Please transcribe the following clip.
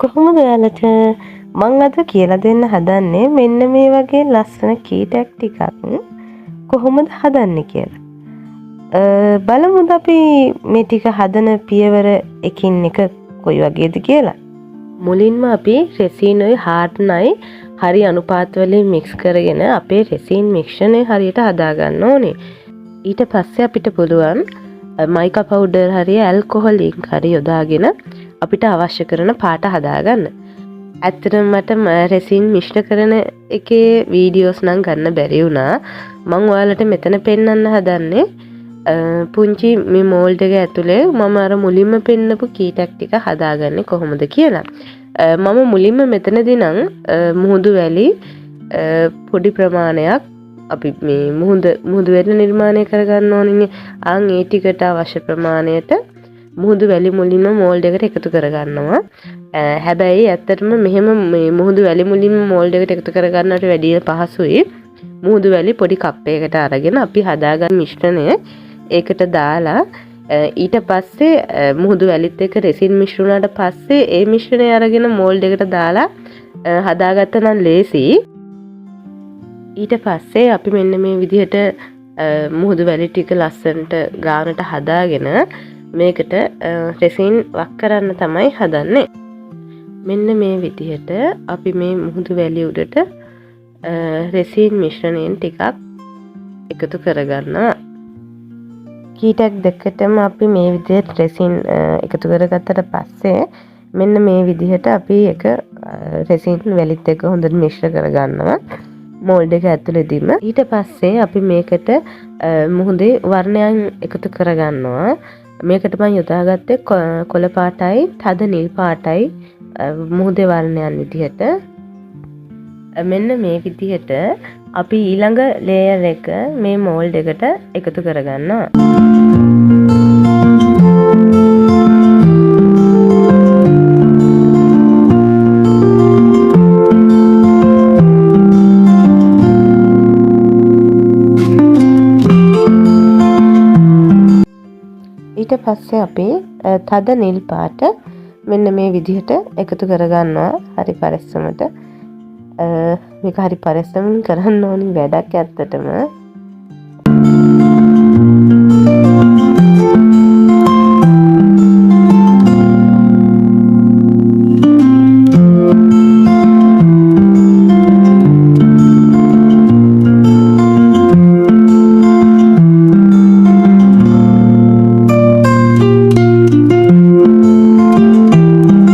කොහොමද ඔයාලට මං අද කියලා දෙන්න හදන්නේ මෙන්න මේ වගේ ලස්සන කීටක් ටිකක් කොහොමද හදන්නේ කියලා. බලමුද අපි මේ ටික හදන පියවර එකින් එක කොයි වගේද කියලා. මුලින්ම අපි රෙසිනුයි හාර්ඩ්නයි හරි අනුපාත වලින් මික්ස් කරගෙන අපේ රෙසින් මිශ්‍රණය හරියට හදා ගන්න ඕනේ. ඊට පස්සේ අපිට පුළුවන් මයිකා පවුඩර් හරි ඇල්කොහොල් ඉන්ක් හරි යොදාගෙන අපිට අවශ්‍ය කරන පාට හදාගන්න. ඇත්තටම මට රෙසින් මිශ්‍ර කරන එකේ වීඩියෝස් නම් ගන්න බැරි වුණා. මම ඔයාලට මෙතන පෙන්වන්න හදන්නේ පුංචි මේ මෝල්ඩ් එක ඇතුලේ මම අර මුලින්ම පෙන්නපු කීටක් ටික හදාගන්නේ කොහොමද කියලා. මම මුලින්ම මෙතනදී නම් මුහුදු වැලි පොඩි ප්‍රමාණයක් අපි මේ මුහුදු වැලි නිර්මාණය කරගන්න ඕනේ. ආන් ඒ ටිකට අවශ්‍ය ප්‍රමාණයට මුහුදු වැලි මුලින්ම මෝල්ඩ් එකට එකතු කරගන්නවා. හැබැයි ඇත්තටම මෙහෙම මේ මුහුදු වැලි මුලින්ම මෝල්ඩ් එකට එකතු කරගන්නට වැඩිය පහසුයි. මුහුදු වැලි පොඩි කප් එකකට අරගෙන අපි හදාගන්න මිශ්‍රණය ඒකට දාලා ඊට පස්සේ මුහුදු වැලිත් එක්ක රෙසින් මිශ්‍ර වුණාට පස්සේ ඒ මිශ්‍රණය අරගෙන මෝල්ඩ් එකට දාලා හදාගත්තා නම් ලේසි. ඊට පස්සේ අපි මෙන්න මේ විදිහට මුහුදු වැලි ටික ලස්සනට ගානට හදාගෙන මේකට රෙසින් වක් කරන්න තමයි හදන්නේ. මෙන්න මේ විදිහට අපි මේ මුහුදු වැලි උඩට රෙසින් මිශ්‍රණයෙන් ටිකක් එකතු කරගන්නවා. කීටක් දෙකටම අපි මේ විදිහට රෙසින් එකතු කරගත්තට පස්සේ මෙන්න මේ විදිහට අපි එක රෙසින් වැලිත් එක්ක හොඳට මිශ්‍ර කරගන්නවා මෝල්ඩ් එක ඇතුළේදීම. ඊට පස්සේ අපි මේකට මුහුදේ වර්ණයන් එකතු කරගන්නවා. මේකට මම යොදාගත්තේ කොළ පාටයි තද නිල් පාටයි මුහුදේ වර්ණයන් විදිහට. මෙන්න මේ විදිහට අපි ඊළඟ ලේයර් එක මේ මෝල්ඩ් එකට එකතු කරගන්නවා. ඊට පස්සේ අපි තද නිල් පාට මෙන්න මේ විදිහට එකතු කරගන්නවා හරි පරිස්සමට. මේක හරි පරිස්සමින් කරන්න ඕනි වැඩක් ඇත්තටම.